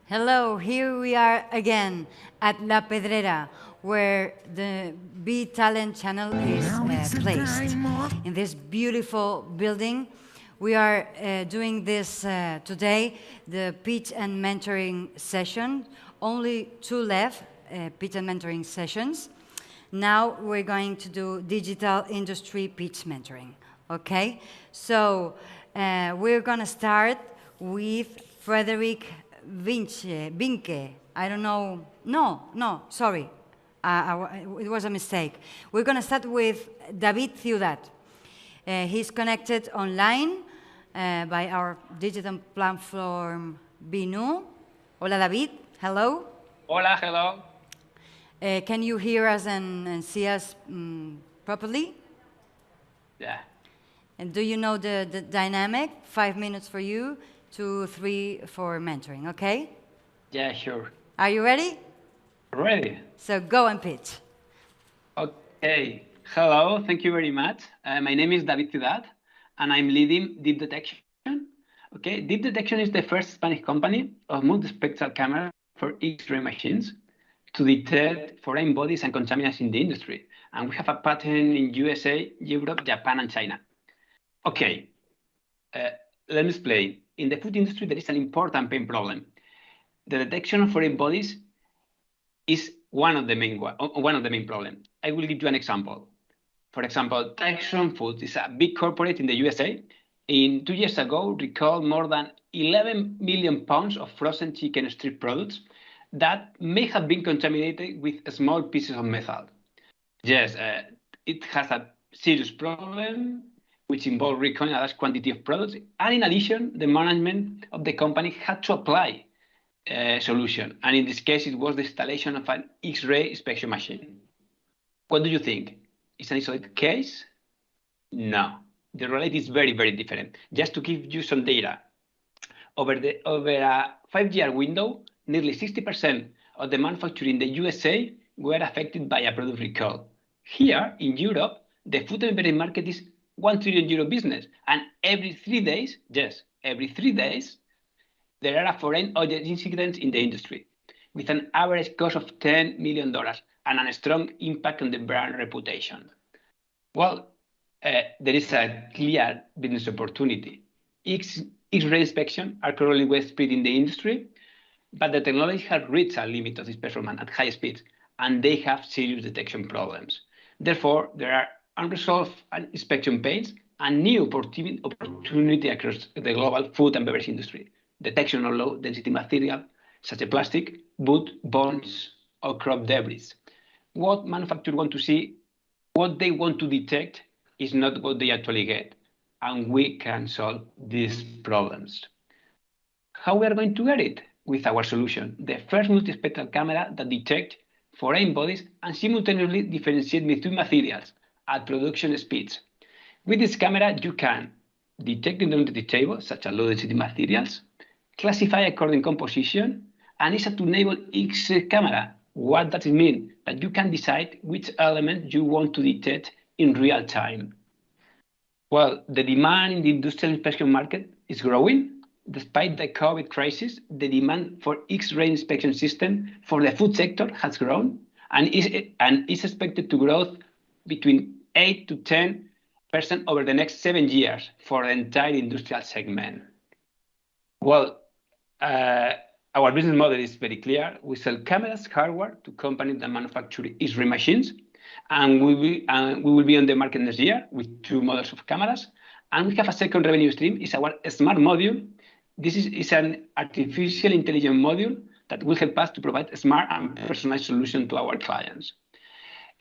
Hello, here we are again at La Pedrera, where the B Talent channel is placed. In this beautiful building, we are doing this today, the pitch and mentoring session. Only two left, pitch and mentoring sessions. Now we're going to do digital industry pitch mentoring, okay? So we're gonna start with Frederick Vinke. I don't know. No, sorry. It was a mistake. We're going to start with David Ciudad. He's connected online by our digital platform Binu. Hola, David. Hello. Hola, hello. Can you hear us and see us properly? Yeah. And do you know the dynamic? 5 minutes for you, 2, 3 for mentoring, okay? Yeah, sure. Are you ready? Ready. So go and pitch. Okay. Hello, thank you very much. My name is David Ciudad, and I'm leading Deep Detection. Okay, Deep Detection is the first Spanish company of multispectral cameras for X-ray machines to detect foreign bodies and contaminants in the industry. And we have a patent in USA, Europe, Japan, and China. Okay, let me explain. In the food industry, there is an important pain problem. The detection of foreign bodies is one of the main problems. I will give you an example. For example, Tyson Foods is a big corporate in the USA. 2 years ago, recalled more than 11 million pounds of frozen chicken street products that may have been contaminated with small pieces of metal. Yes, it has a serious problem which involved recalling a large quantity of products. And in addition, the management of the company had to apply a solution. And in this case, it was the installation of an X-ray inspection machine. What do you think? Is an isolated case? No. The reality is very, very different. Just to give you some data, over a 5-year window, nearly 60% of the manufacturing in the USA were affected by a product recall. Here in Europe, the food and beverage market is €1 trillion business, and every 3 days, yes, every 3 days, there are foreign object incidents in the industry, with an average cost of $10 million and a strong impact on the brand reputation. Well, there is a clear business opportunity. X-ray inspection are currently widespread in the industry, but the technology has reached a limit of its performance at high speeds, and they have serious detection problems. Therefore, there are unresolved inspection pains and new opportunity across the global food and beverage industry. Detection of low-density material, such as plastic, wood, bones, or crop debris. What manufacturers want to see, what they want to detect, is not what they actually get, and we can solve these problems. How we are going to get it? With our solution, the first multispectral camera that detects foreign bodies and simultaneously differentiate between materials at production speeds. With this camera, you can detect identity tables, such as low-density materials, classify according composition, and it's a tunable X-ray camera. What does it mean? That you can decide which element you want to detect in real time. Well, the demand in the industrial inspection market is growing. Despite the COVID crisis, the demand for X-ray inspection system for the food sector has grown and is expected to grow between 8 to 10% over the next 7 years for the entire industrial segment. Well, our business model is very clear. We sell cameras, hardware to companies that manufacture X-ray machines, and we will be on the market next year with 2 models of cameras. And we have a second revenue stream. It's our smart module. This is an artificial intelligence module that will help us to provide a smart and personalized solution to our clients.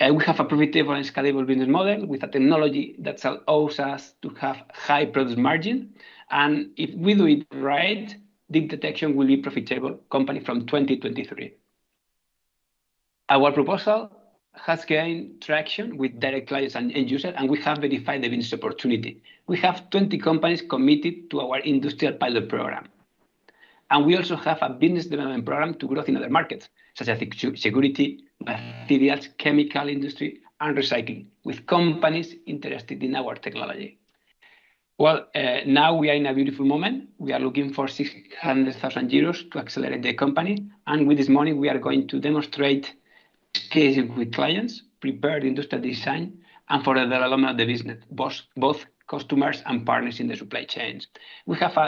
We have a profitable and scalable business model with a technology that allows us to have high product margin. And if we do it right, Deep Detection will be a profitable company from 2023. Our proposal has gained traction with direct clients and end users, and we have verified the business opportunity. We have 20 companies committed to our industrial pilot program. And we also have a business development program to grow in other markets, such as security, materials, chemical industry, and recycling, with companies interested in our technology. Well, now we are in a beautiful moment. We are looking for 600,000 euros to accelerate the company. And with this money, we are going to demonstrate cases with clients, prepare the industrial design, and for the development of the business, both customers and partners in the supply chains. We have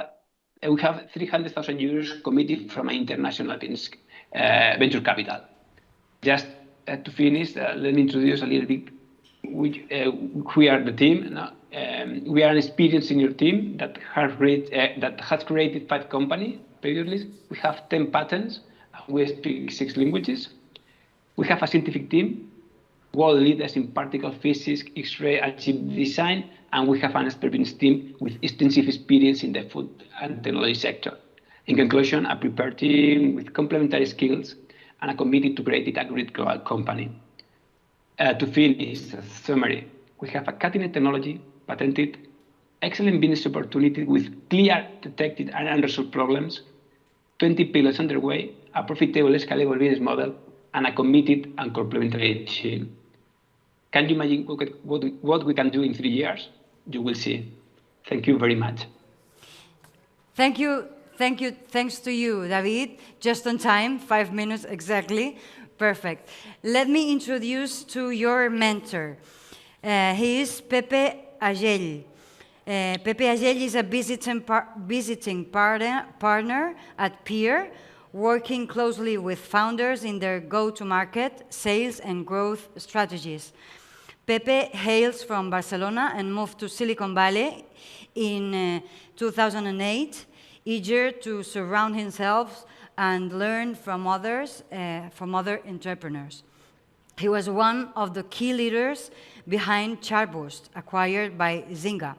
300,000 euros committed from an international venture capital. Just to finish, let me introduce a little bit we are the team. We are an experienced senior team that has created 5 companies previously. We have 10 patents. We speak 6 languages. We have a scientific team, world leaders in particle physics, X-ray, and chip design, and we have an experienced team with extensive experience in the food and technology sector. In conclusion, a prepared team with complementary skills and a committed to create a great global company. To finish, a summary, we have a cutting-edge technology, patented, excellent business opportunity with clear detected and unresolved problems, 20 pilots underway, a profitable, scalable business model, and a committed and complementary team. Can you imagine what we can do in 3 years? You will see. Thank you very much. Thank you. Thanks to you, David. Just on time, 5 minutes exactly. Perfect. Let me introduce to your mentor. He is Pepe Agell. Pepe Agell is a visiting partner at Peer, working closely with founders in their go-to-market, sales, and growth strategies. Pepe hails from Barcelona and moved to Silicon Valley in 2008, eager to surround himself and learn from other entrepreneurs. He was one of the key leaders behind Chartboost, acquired by Zynga,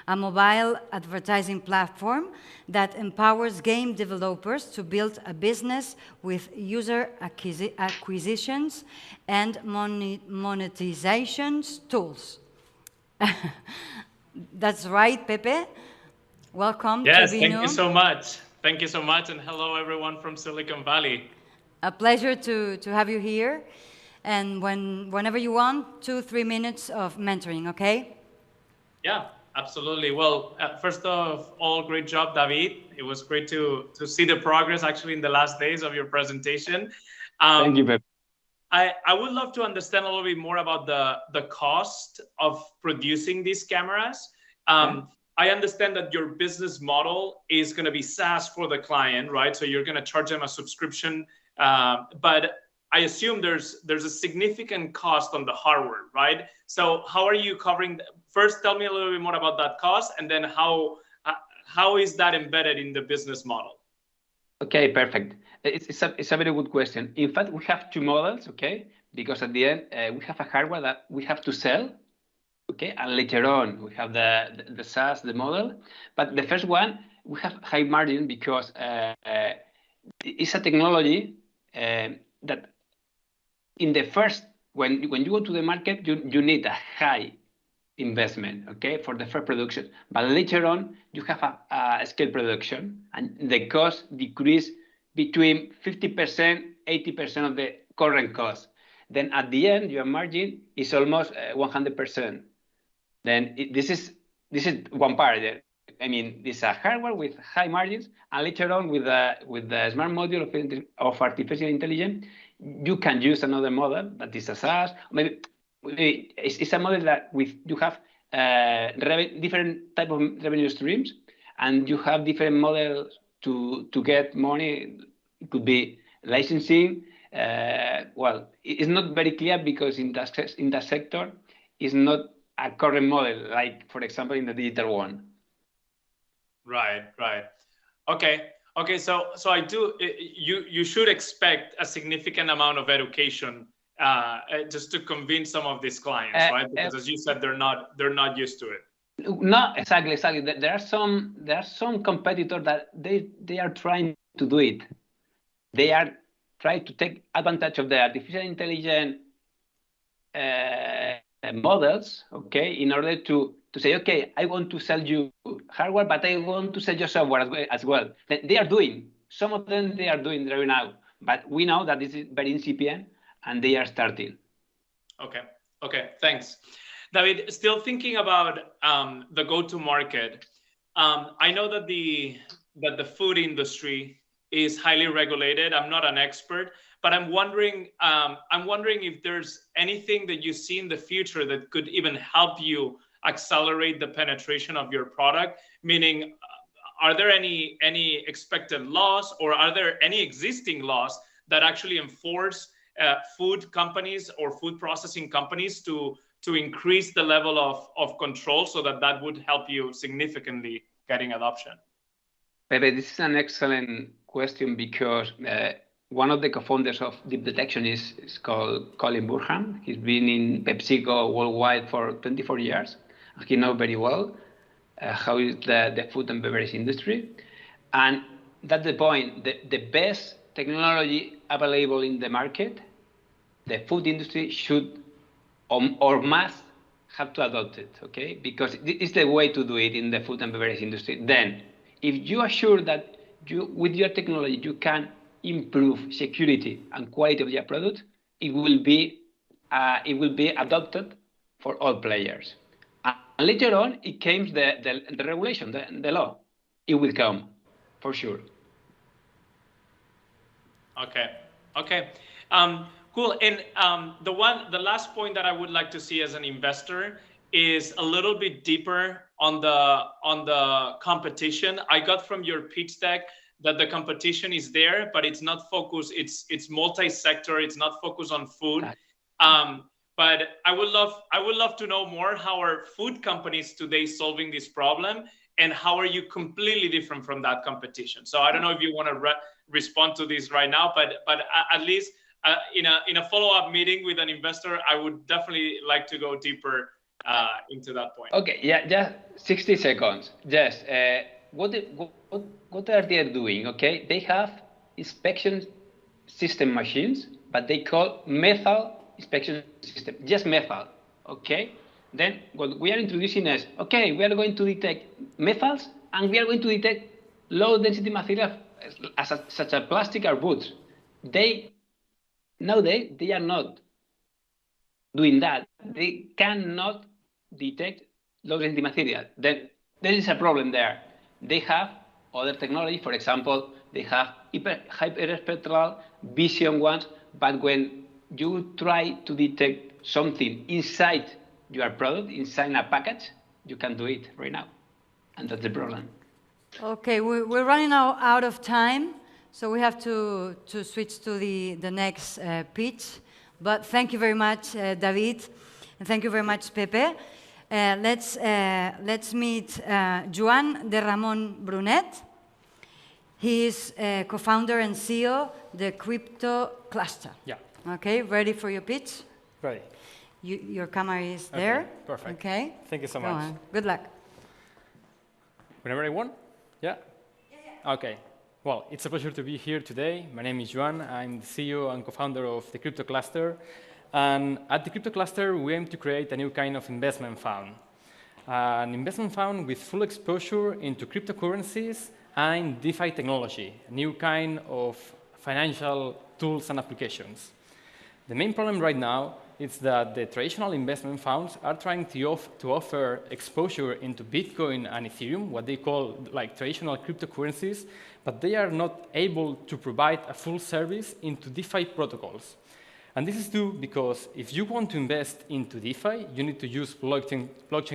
a mobile advertising platform that empowers game developers to build a business with user acquisitions and monetizations tools. That's right, Pepe. Welcome to Yes, Vino. thank you so much. Thank you so much, and hello everyone from Silicon Valley. A pleasure to have you here. And whenever you want, 2-3 minutes of mentoring, okay? Yeah, absolutely. Well, first of all, great job, David. It was great to see the progress actually in the last days of your presentation. Thank you, Pep. I would love to understand a little bit more about the cost of producing these cameras. I understand that your business model is going to be SaaS for the client, right? So you're going to charge them a subscription, but I assume there's a significant cost on the hardware, right? So how are you covering? First, tell me a little bit more about that cost, and then how is that embedded in the business model? Okay, perfect. It's a very good question. In fact, we have 2 models, okay? Because at the end, we have a hardware that we have to sell, okay? And later on, we have the SaaS, the model. But the first one, we have high margin because it's a technology that in the first, when you go to the market, you need a high investment, okay, for the first production. But later on, you have a scale production, and the cost decrease between 50%, 80% of the current cost. Then at the end, your margin is almost 100%. Then this is one part. I mean, this is a hardware with high margins, and later on with the smart module of artificial intelligence, you can use another model that is a SaaS. Maybe it's a model that you have different type of revenue streams, and you have different models to get money. It could be licensing. Well, it's not very clear because in that sector, it's not a current model, like for example in the digital one. Right. Okay. So I do. You should expect a significant amount of education just to convince some of these clients, right? Because as you said, they're not used to it. No, exactly. There are some competitors that they are trying to do it. They are trying to take advantage of the artificial intelligence models, okay, in order to say, okay, I want to sell you hardware, but I want to sell you software as well. They are doing, some of them they are doing right now, but we know that this is very incipient and they are starting. Okay, thanks. David, still thinking about the go-to-market. I know that the food industry is highly regulated. I'm not an expert, but I'm wondering if there's anything that you see in the future that could even help you accelerate the penetration of your product. Meaning, are there any expected laws, or are there any existing laws that actually enforce food companies or food processing companies to increase the level of control, so that would help you significantly getting adoption? Pepe, this is an excellent question, because one of the co-founders of Deep Detection is called Colin Burham. He's been in PepsiCo worldwide for 24 years. He knows very well how is the food and beverage industry. And that's the point. The best technology available in the market, the food industry should or must have to adopt it, okay? Because it's the way to do it in the food and beverage industry. Then, if you are sure that with your technology you can improve security and quality of your product, it will be adopted for all players. And later on, it comes the regulation, the law. It will come, for sure. Okay. Cool. And the last point that I would like to see as an investor is a little bit deeper on the competition. I got from your pitch deck that the competition is there, but it's not focused. It's multi-sector. It's not focused on food. But I would love to know more. How are food companies today solving this problem, and how are you completely different from that competition? So I don't know if you want to respond to this right now, but at least in a follow-up meeting with an investor, I would definitely like to go deeper into that point. Okay, yeah, just 60 seconds. Just what are they doing? Okay, they have inspection system machines, but they call methyl inspection system, just methyl. Okay, then what we are introducing is, okay, we are going to detect methyls, and we are going to detect low density material such as plastic or wood. Nowadays they are not doing that. They cannot detect low density material. Then there is a problem there. They have other technology. For example, they have hyperspectral vision ones, but when you try to detect something inside your product, inside a package, you can do it right now. And that's the problem. Okay, we're running out of time, so we have to switch to the next pitch. But thank you very much, David, and thank you very much, Pepe. Let's meet Joan de Ramon Brunet. He is co-founder and CEO the Crypto Cluster. Yeah. Okay, ready for your pitch? Ready. Your camera is there. Okay, perfect. Okay. Thank you so Go much. on. Good luck. Whenever I want? Yeah? Yeah. Okay. Well, it's a pleasure to be here today. My name is Joan. I'm the CEO and co-founder of the Crypto Cluster. And at the Crypto Cluster, we aim to create a new kind of investment fund. An investment fund with full exposure into cryptocurrencies and DeFi technology, a new kind of financial tools and applications. The main problem right now is that the traditional investment funds are trying to offer exposure into Bitcoin and Ethereum, what they call like traditional cryptocurrencies, but they are not able to provide a full service into DeFi protocols. And this is due because if you want to invest into DeFi, you need to use blockchain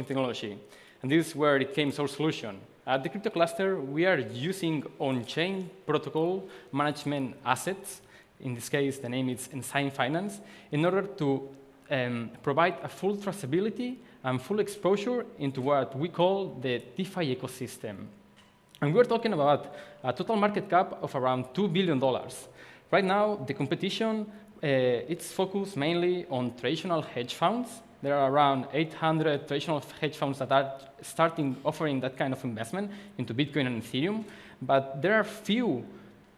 technology. And this is where it came our solution. At the Crypto Cluster, we are using on-chain protocol management assets. In this case, the name is Ensign Finance, in order to provide a full traceability and full exposure into what we call the DeFi ecosystem. And we're talking about a total market cap of around $2 billion. Right now, the competition, it's focused mainly on traditional hedge funds. There are around 800 traditional hedge funds that are offering that kind of investment into Bitcoin and Ethereum, but there are few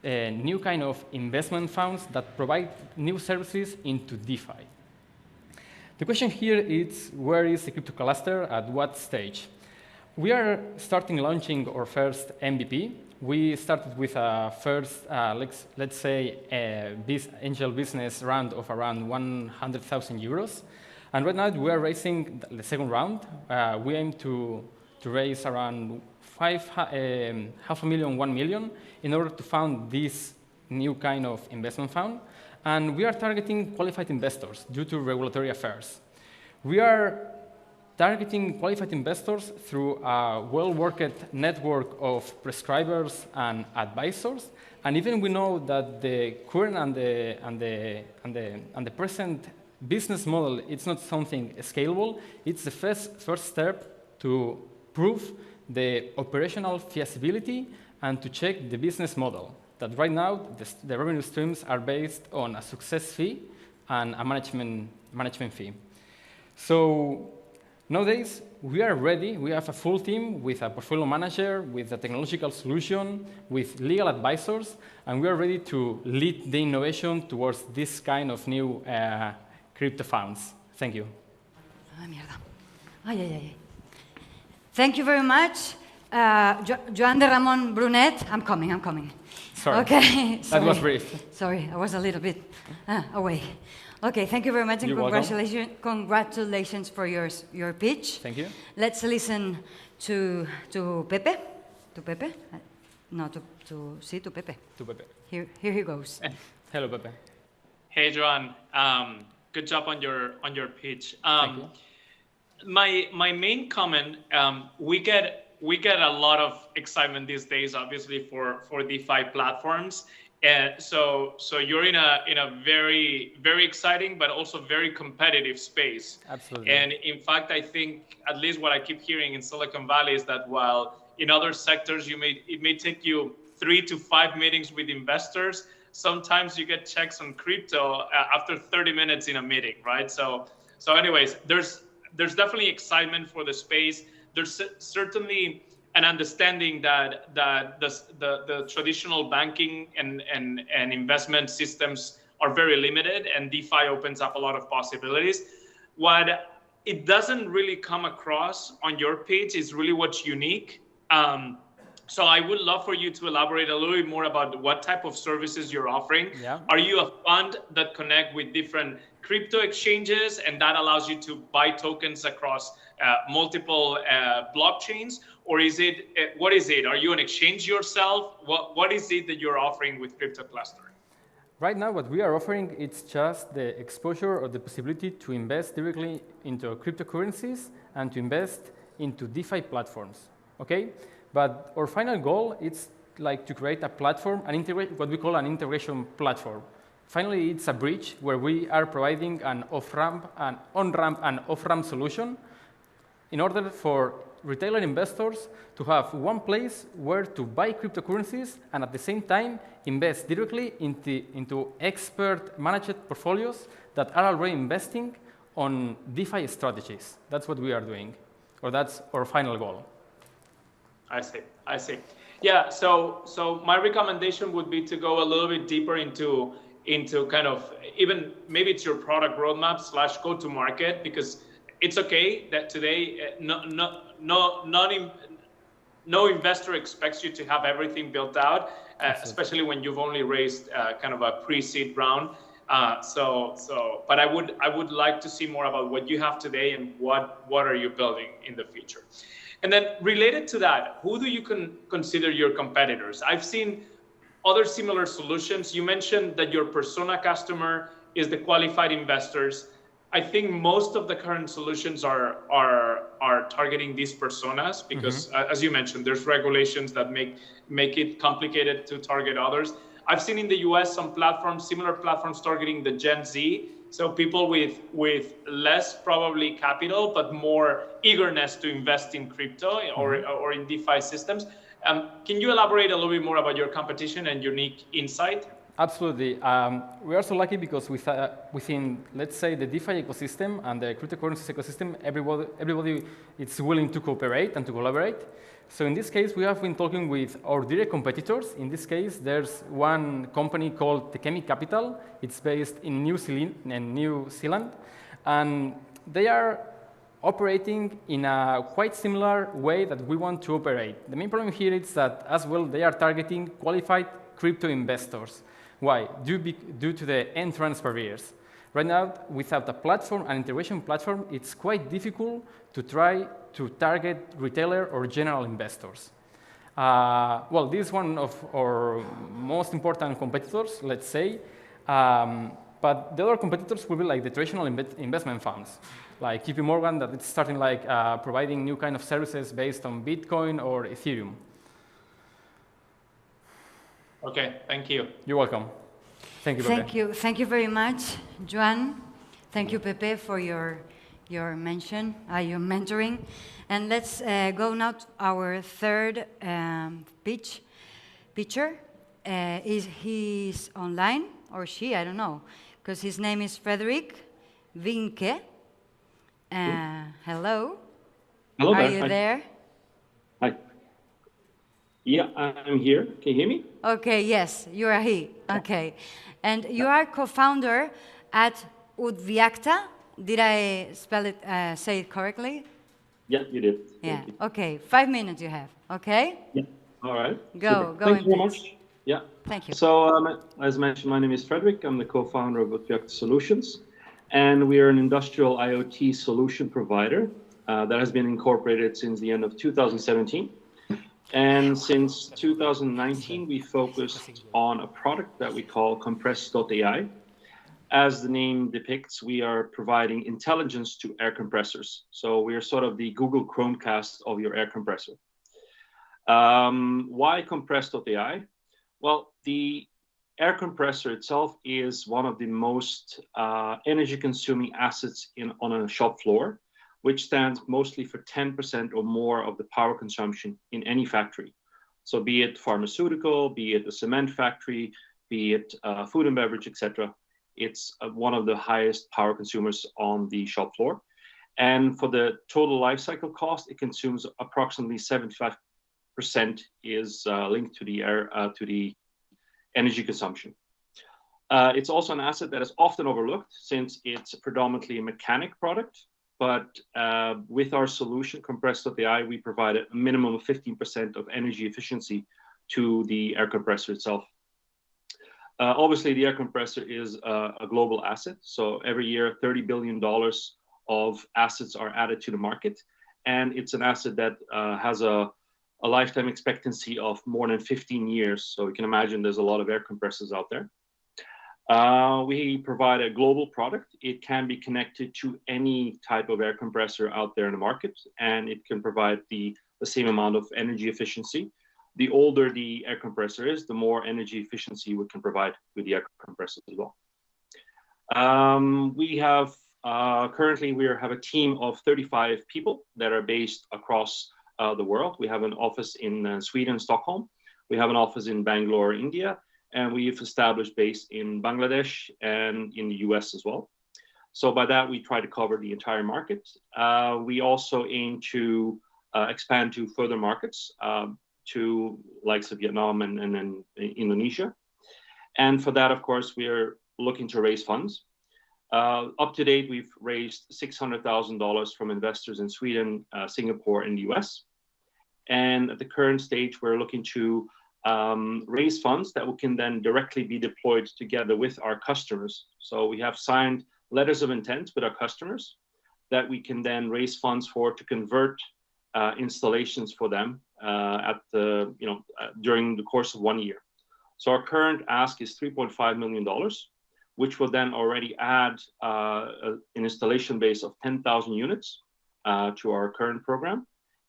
new kind of investment funds that provide new services into DeFi. The question here is, where is the Crypto Cluster, at what stage? We are launching our first MVP. We started with a first, let's say, angel business round of around 100,000 euros. And right now we are raising the second round. We aim to raise around $500,000, 1 million in order to found this new kind of investment fund. And we are targeting qualified investors due to regulatory affairs. We are targeting qualified investors through a well-worked network of prescribers and advisors. And even we know that the current and the present business model, it's not something scalable. It's the first step to prove the operational feasibility and to check the business model. That right now, the revenue streams are based on a success fee and a management fee. So nowadays, we are ready. We have a full team with a portfolio manager, with a technological solution, with legal advisors, and we are ready to lead the innovation towards this kind of new crypto funds. Thank you. Ah, mierda. Ay, ay, ay. Thank you very much. Joan de Ramon Brunet, I'm coming. Sorry. Okay. That was brief. Sorry, I was a little bit away. Okay, thank you very much, and congratulations for your pitch. Thank you. Let's listen to Pepe. To Pepe? No, to Pepe. To Pepe. Here he goes. Hello, Pepe. Hey, Joan. Good job on your pitch. Thank you. My main comment, we get a lot of excitement these days, obviously for DeFi platforms. So you're in a very, very exciting, but also very competitive space. Absolutely. And in fact, I think at least what I keep hearing in Silicon Valley is that while in other sectors it may take you 3 to 5 meetings with investors, sometimes you get checks on crypto after 30 minutes in a meeting, right? So anyways, there's definitely excitement for the space. There's certainly an understanding that the traditional banking and investment systems are very limited, and DeFi opens up a lot of possibilities. What it doesn't really come across on your page is really what's unique. So I would love for you to elaborate a little bit more about what type of services you're offering. Yeah. Are you a fund that connect with different crypto exchanges and that allows you to buy tokens across multiple blockchains? Or is it, what is it? Are you an exchange yourself? What is it that you're offering with Crypto Cluster? Right now, what we are offering, it's just the exposure or the possibility to invest directly into cryptocurrencies and to invest into DeFi platforms, okay? But our final goal is like to create a platform, what we call an integration platform. Finally, it's a bridge where we are providing an off-ramp, an on-ramp, and off-ramp solution in order for retailer investors to have one place where to buy cryptocurrencies and at the same time invest directly into expert managed portfolios that are already investing on DeFi strategies. That's what we are doing, or that's our final goal. I see. Yeah, so my recommendation would be to go a little bit deeper into kind of even maybe it's your product roadmap / go to market, because it's okay that today no investor expects you to have everything built out, especially when you've only raised kind of a pre-seed round. But I would like to see more about what you have today and what are you building in the future. And then related to that, who do you consider your competitors? I've seen other similar solutions. You mentioned that your persona customer is the qualified investors. I think most of the current solutions are targeting these personas because, as you mentioned, there's regulations that make it complicated to target others. I've seen in the US some platforms, similar platforms targeting the Gen Z, so people with less probably capital, but more eagerness to invest in crypto or in DeFi systems. Can you elaborate a little bit more about your competition and unique insight? Absolutely. We are so lucky because within, let's say, the DeFi ecosystem and the cryptocurrencies ecosystem, everybody is willing to cooperate and to collaborate. So in this case, we have been talking with our direct competitors. In this case, there's one company called Tekemi Capital. It's based in New Zealand, and they are operating in a quite similar way that we want to operate. The main problem here is that, as well, they are targeting qualified crypto investors. Why? Due to the entrance barriers. Right now, without a platform, an integration platform, it's quite difficult to try to target retailer or general investors. Well, this is one of our most important competitors, let's say. But the other competitors will be like the traditional investment funds, like JP Morgan, that it's starting like providing new kind of services based on Bitcoin or Ethereum. Okay, thank you. You're welcome. Thank you, Pepe. Thank you very much, Joan. Thank you, Pepe, for your mention, your mentoring. And let's go now to our third pitcher. He's online, or she, I don't know, because his name is Frederick Vinke. Hello. Hello there. Are you there? Hi. Yeah, I'm here. Can you hear me? Okay, yes, you are he. Okay. And you are co-founder at Udvyakta. Did I spell it, say it correctly? Yeah, you did. Yeah. Thank you. Okay, 5 minutes you have. Okay? Yeah. All right. Go Thank you very in, much. Yeah. Thank you. So, as mentioned, my name is Frederick. I'm the co-founder of Udvyakta Solutions, and we are an industrial IoT solution provider that has been incorporated since the end of 2017. And since 2019, we focused on a product that we call Compress.ai. As the name depicts, we are providing intelligence to air compressors. So we are sort of the Google Chromecast of your air compressor. Why Compress.ai? Well, the air compressor itself is one of the most energy-consuming assets on a shop floor, which stands mostly for 10% or more of the power consumption in any factory. So be it pharmaceutical, be it a cement factory, be it food and beverage, etc. It's one of the highest power consumers on the shop floor. And for the total life cycle cost, it consumes approximately 75% is linked to the energy consumption. It's also an asset that is often overlooked since it's predominantly a mechanic product. But with our solution, Compress.ai, we provide a minimum of 15% of energy efficiency to the air compressor itself. Obviously, the air compressor is a global asset. So every year, $30 billion of assets are added to the market. And it's an asset that has a lifetime expectancy of more than 15 years. So you can imagine there's a lot of air compressors out there. We provide a global product. It can be connected to any type of air compressor out there in the market, and it can provide the same amount of energy efficiency. The older the air compressor is, the more energy efficiency we can provide with the air compressor as well. We have currently we have a team of 35 people that are based across the world. We have an office in Sweden, Stockholm. We have an office in Bangalore, India. And we've established base in Bangladesh and in the US as well. So by that, we try to cover the entire market. We also aim to expand to further markets, to likes of Vietnam and then Indonesia. And for that, of course, we are looking to raise funds. Up to date, we've raised $600,000 from investors in Sweden, Singapore, and the US. And at the current stage, we're looking to raise funds that we can then directly be deployed together with our customers. So we have signed letters of intent with our customers that we can then raise funds for to convert installations for them during the course of 1 year. So our current ask is $3.5 million, which will then already add an installation base of 10,000 units to our current program.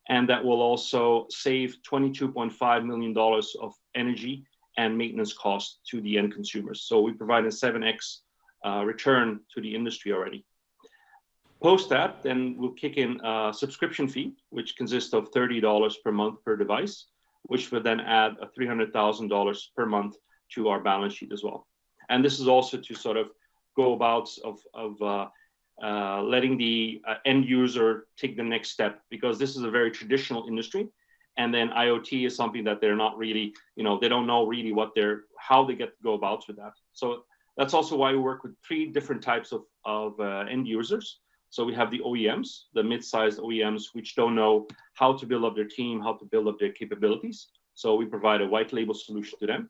And that will also save $22.5 million of energy and maintenance costs to the end consumers. So we provide a 7x return to the industry already. Post that, then we'll kick in a subscription fee, which consists of $30 per month per device, which will then add a $300,000 per month to our balance sheet as well. And this is also to sort of go about letting the end user take the next step, because this is a very traditional industry. And then IoT is something that they're not really, they don't know really how they get to go about with that. So that's also why we work with 3 different types of end users. So we have the OEMs, the mid-sized OEMs, which don't know how to build up their team, how to build up their capabilities. So we provide a white label solution to them.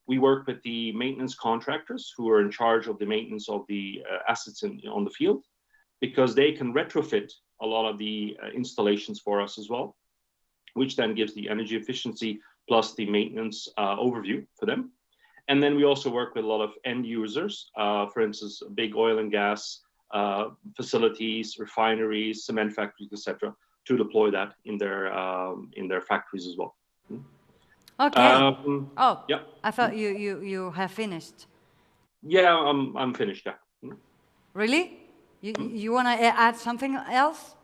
we work with the maintenance contractors who are in charge of the maintenance of the assets on the field, because they can retrofit a lot of the installations for us as well, which then gives the energy efficiency plus the maintenance overview for them. And then we also work with a lot of end users, for instance, big oil and gas facilities, refineries, cement factories, etc., to deploy that in their factories as well. Okay. Yeah. I thought you have finished. Yeah, I'm finished. Yeah. Really? You want to add something else?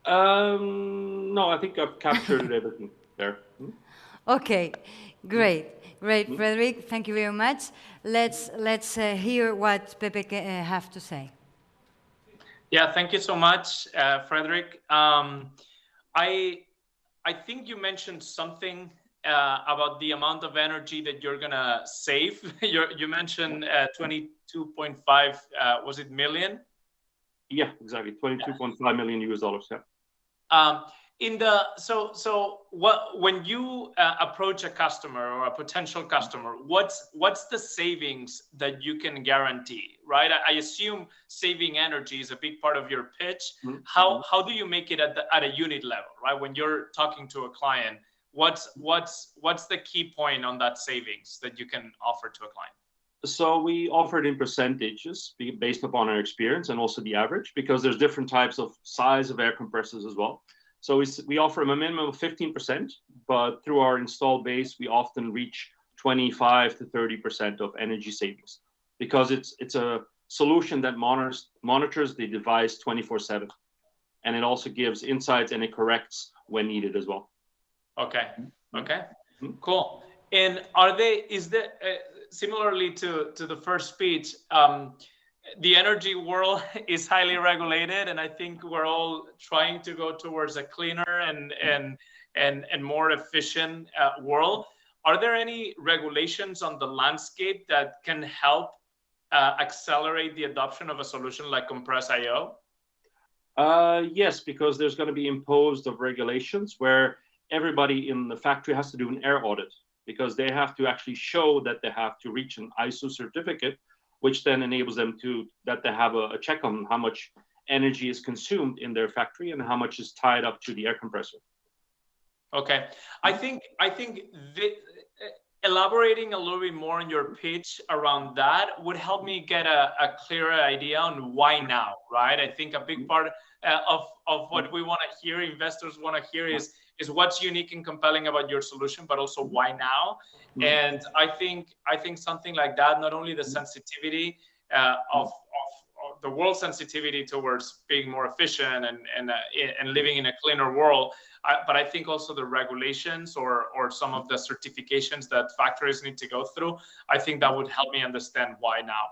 No, I think I've captured everything there. Okay, great, Frederick. Thank you very much. Let's hear what Pepe have to say. Yeah, thank you so much, Frederick. I think you mentioned something about the amount of energy that you're gonna save. You mentioned 22.5 was it million? Yeah, exactly. 22.5 million US dollars. Yeah. When you approach a customer or a potential customer, what's the savings that you can guarantee, right? I assume saving energy is a big part of your pitch. How do you make it at a unit level, right? When you're talking to a client, what's the key point on that savings that you can offer to a client? So we offer it in percentages based upon our experience and also the average, because there's different types of size of air compressors as well. So we offer them a minimum of 15%, but through our installed base, we often reach 25 to 30% of energy savings, because it's a solution that monitors the device 24/7, and it also gives insights and it corrects when needed as well. Okay. Cool. And is there similarly to the first speech, the energy world is highly regulated, and I think we're all trying to go towards a cleaner and more efficient world. Are there any regulations on the landscape that can help accelerate the adoption of a solution like Compress.io? Yes, because there's going to be imposed of regulations where everybody in the factory has to do an air audit, because they have to actually show that they have to reach an ISO certificate, which then enables them that they have a check on how much energy is consumed in their factory and how much is tied up to the air compressor. Okay, I think elaborating a little bit more on your pitch around that would help me get a clearer idea on why now, right? I think a big part of what we want to hear, investors want to hear, is what's unique and compelling about your solution, but also why now. And I think something like that, not only the sensitivity of the world sensitivity towards being more efficient and living in a cleaner world, but I think also the regulations or some of the certifications that factories need to go through, I think that would help me understand why now.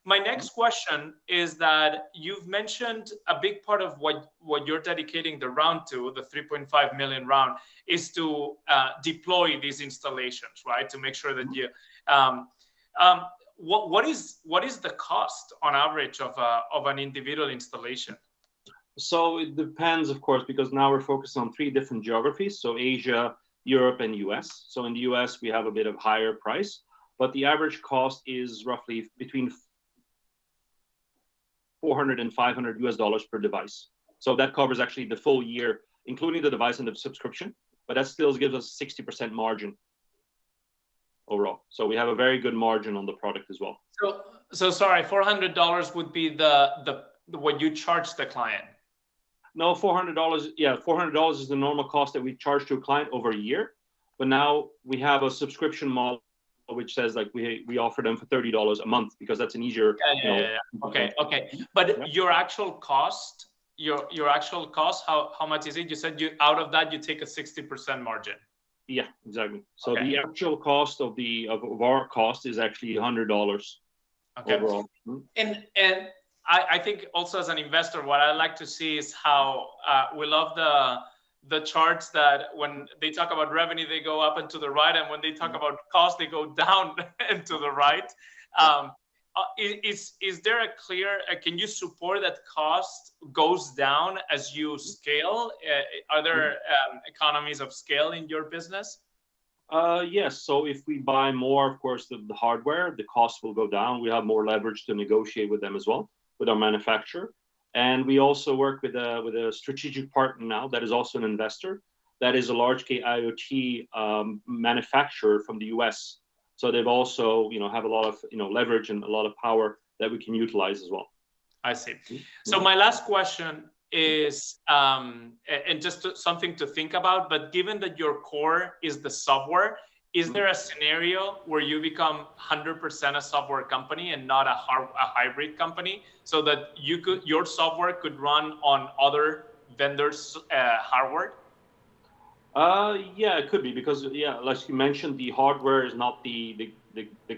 My next question is that you've mentioned a big part of what you're dedicating the round to, the 3.5 million round, is to deploy these installations, right? To make sure that you, what is the cost on average of an individual installation? So it depends, of course, because now we're focused on 3 different geographies. So Asia, Europe, and US. So in the US, we have a bit of higher price, but the average cost is roughly between $400 and $500 US per device. So that covers actually the full year, including the device and the subscription, but that still gives us 60% margin overall. So we have a very good margin on the product as well. So sorry, $400 would be the what you charge the client? No, $400. Yeah, $400 is the normal cost that we charge to a client over a year. But now we have a subscription model which says like we offer them for $30 a month, because that's an easier. Yeah. Okay. But your actual cost, how much is it? You said out of that you take a 60% margin. Yeah, exactly. So the actual cost of our cost is actually $100 overall. And I think also as an investor, what I like to see is how we love the charts that when they talk about revenue, they go up and to the right, and when they talk about cost, they go down and to the right. Is there a clear, can you support that cost goes down as you scale? Are there economies of scale in your business? Yes. So if we buy more, of course, the hardware, the cost will go down. We have more leverage to negotiate with them as well, with our manufacturer. And we also work with a strategic partner now that is also an investor, that is a large scale IoT manufacturer from the US. So they've also, have a lot of, leverage and a lot of power that we can utilize as well. I see. So my last question is, and just something to think about, but given that your core is the software, is there a scenario where you become 100% a software company and not a hybrid company, so that your software could run on other vendors' hardware? Yeah, it could be, because like you mentioned, the hardware is not the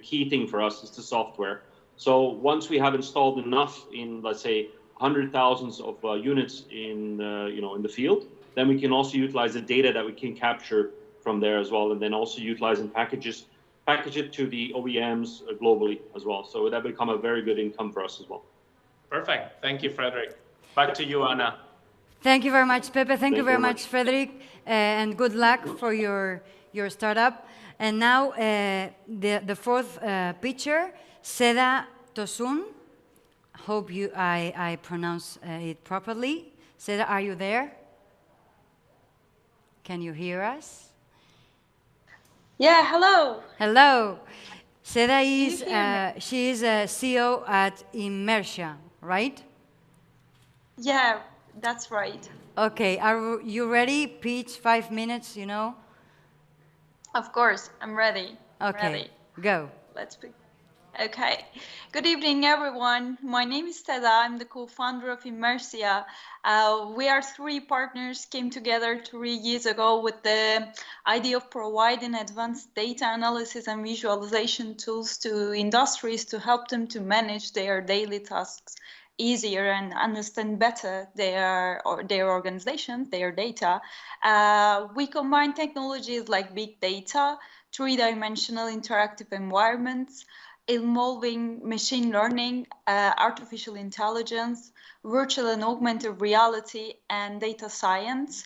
key thing for us. It's the software. So once we have installed enough in, let's say, 100,000s of units in in the field, then we can also utilize the data that we can capture from there as well, and then also utilize and package it to the OEMs globally as well. So that become a very good income for us as well. Perfect. Thank you, Frederick. Back to you, Anna. Thank you very much, Pepe. Thank you very much, Frederick, and good luck for your startup. And now the fourth picture, Seda Tosun. Hope I pronounce it properly. Seda, are you there? Can you hear us? Yeah, hello. Hello. Seda is she is a CEO at Immersia, right? Yeah, that's right. Okay, are you ready? Pitch 5 minutes, Of course, I'm ready. Okay, ready. Go. Let's begin. Okay. Good evening, everyone. My name is Teda. I'm the co-founder of Immersia. We are 3 partners, came together 3 years ago with the idea of providing advanced data analysis and visualization tools to industries to help them to manage their daily tasks easier and understand better their organization, their data. We combine technologies like big data, 3-dimensional interactive environments, involving machine learning, artificial intelligence, virtual and augmented reality, and data science.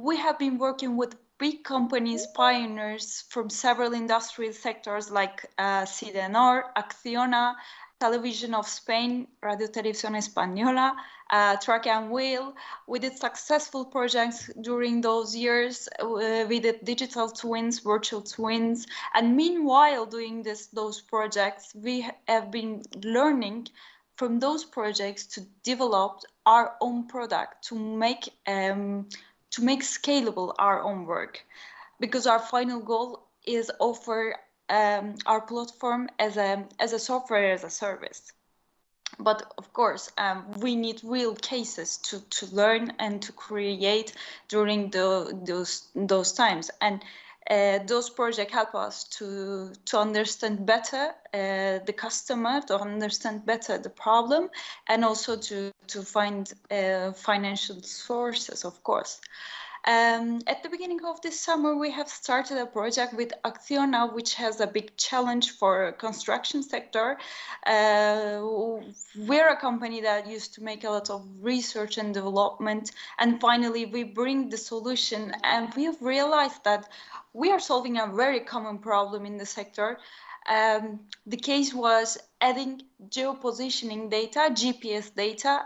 We have been working with big companies, pioneers from several industrial sectors like Sidenor, Acciona, Television of Spain, Radio Televisión Española, Track and Wheel. We did successful projects during those years. We did digital twins, virtual twins, and meanwhile doing those projects, we have been learning from those projects to develop our own product, to make scalable our own work, because our final goal is offer our platform as a software as a service. But of course, we need real cases to learn and to create during those times. And those projects help us to understand better the customer, to understand better the problem, and also to find financial sources, of course. At the beginning of this summer, we have started a project with Acciona, which has a big challenge for construction sector. We're a company that used to make a lot of research and development, and finally we bring the solution, and we have realized that we are solving a very common problem in the sector. The case was adding geopositioning data, GPS data,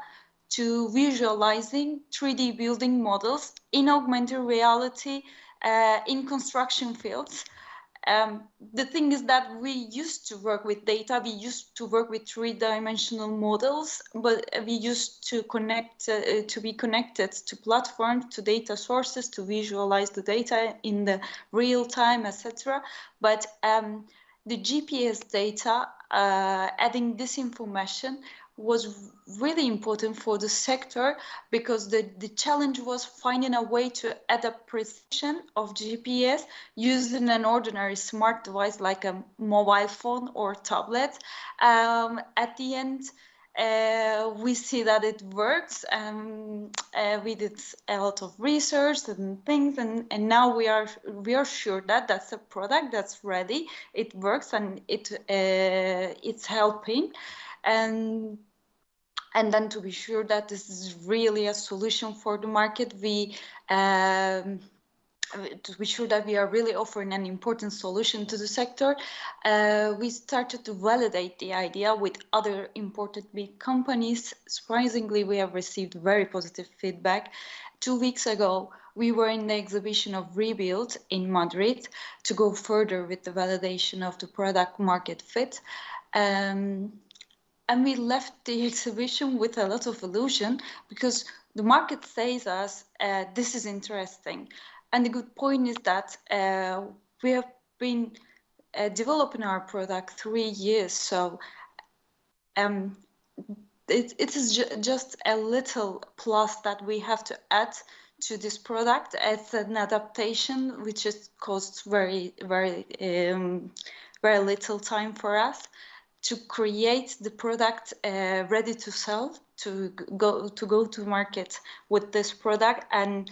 to visualizing 3D building models in augmented reality in construction fields. The thing is that we used to work with data, we used to work with 3-dimensional models, but we used to be connected to platforms, to data sources, to visualize the data in the real time, etc. But the GPS data, adding this information, was really important for the sector, because the challenge was finding a way to add a precision of GPS using an ordinary smart device like a mobile phone or tablet. At the end, we see that it works. We did a lot of research and things, and now we are sure that that's a product that's ready. It works, and it's helping. And then to be sure that this is really a solution for the market, we to be sure that we are really offering an important solution to the sector, we started to validate the idea with other important big companies. Surprisingly, we have received very positive feedback. 2 weeks ago, we were in the exhibition of Rebuild in Madrid to go further with the validation of the product market fit. And we left the exhibition with a lot of illusion because the market says us, this is interesting. And the good point is that we have been developing our product 3 years. So it is just a little plus that we have to add to this product as an adaptation, which just costs very little time for us to create the product ready to sell, to go to market with this product. And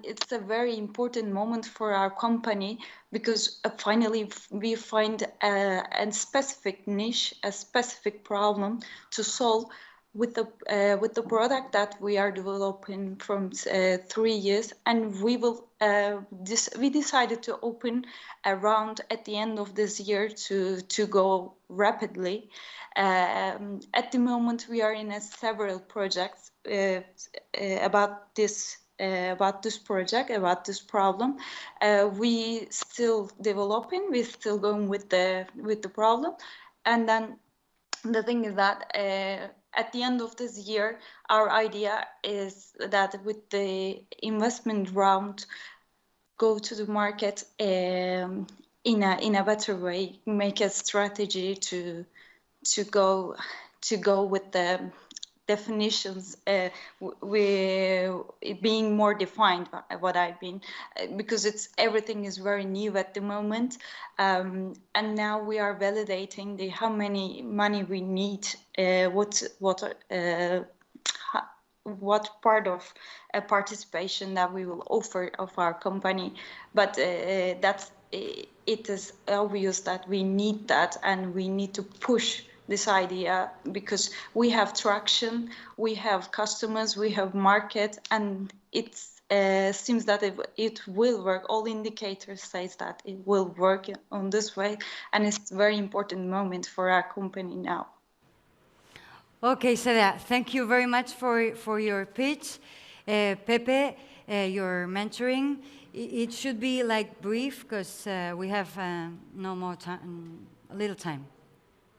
it's a very important moment for our company because finally we find a specific niche, a specific problem to solve with the product that we are developing from 3 years. And we decided to open a round at the end of this year to go rapidly. At the moment, we are in several projects about this project, about this problem. We still developing, we're still going with the problem. And then the thing is that at the end of this year, our idea is that with the investment round, go to the market in a better way, make a strategy to go with the definitions, being more defined by what I've been, because everything is very new at the moment, and now we are validating how many money we need, what part of participation that we will offer of our company, but it is obvious that we need that, and we need to push this idea because we have traction, we have customers, we have market, and it seems that it will work. All indicators say that it will work on this way, and it's a very important moment for our company now. Okay, Seda, thank you very much for your pitch. Pepe, your mentoring, it should be like brief because we have no more time, a little time.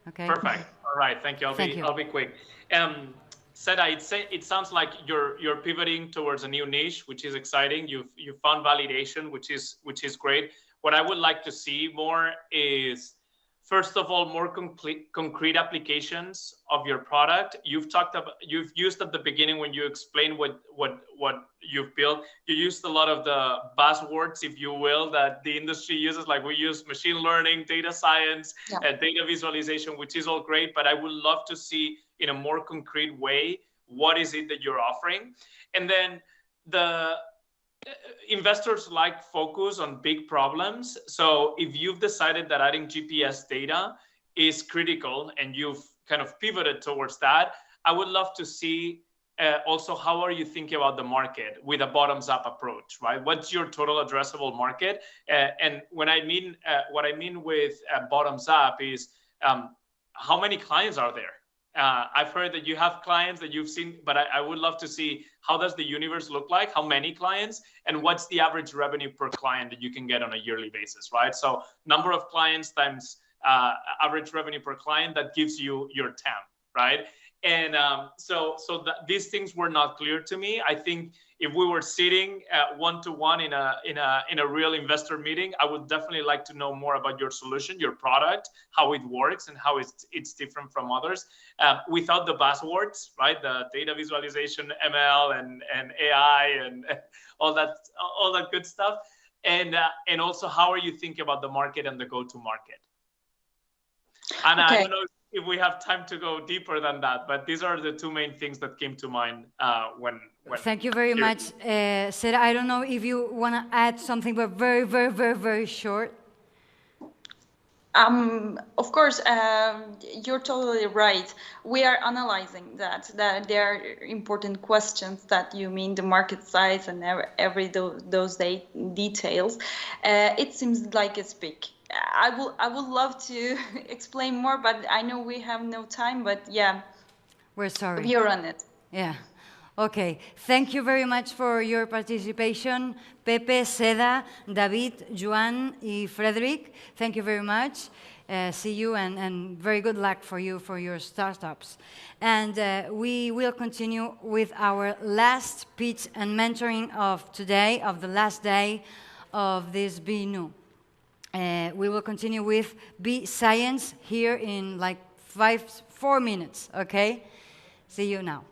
Okay. Perfect. All right. Thank you. I'll be quick. Seda, it sounds like you're pivoting towards a new niche, which is exciting. You've found validation, which is great. What I would like to see more is, first of all, more concrete applications of your product. You've used at the beginning when you explained what you've built. You used a lot of the buzzwords, if you will, that the industry uses. Like we use machine learning, data science, data visualization, which is all great. But I would love to see in a more concrete way what is it that you're offering, and then the investors like focus on big problems. So if you've decided that adding GPS data is critical and you've kind of pivoted towards that, I would love to see also how are you thinking about the market with a bottoms-up approach, right? What's your total addressable market? And what I mean with bottoms-up is how many clients are there? I've heard that you have clients that you've seen, but I would love to see how does the universe look like, how many clients, and what's the average revenue per client that you can get on a yearly basis, right? So number of clients times average revenue per client, that gives you your TAM, right? And so these things were not clear to me. I think if we were sitting one-to-one in a real investor meeting, I would definitely like to know more about your solution, your product, how it works, and how it's different from others, without the buzzwords, right? The data visualization, ML, and AI, and all that good stuff. And also, how are you thinking about the market and the go-to-market? And okay. I don't know if we have time to go deeper than that, but these are the two main things that came to mind when Thank you very much, Sarah. I don't know if you want to add something, but very, very, very, very short. Of course, you're totally right. We are analyzing that there are important questions that you mean the market size and every those details. It seems like it's big. I would love to explain more, but I know we have no time. But yeah, We're sorry. we're on it. Yeah. Okay. Thank you very much for your participation, Pepe, Seda, David, Joan, y Frederick. Thank you very much. See you and very good luck for you for your startups. And we will continue with our last pitch and mentoring of today, of the last day of this Be New. We will continue with Be Science here in like 4 minutes, okay? See you now.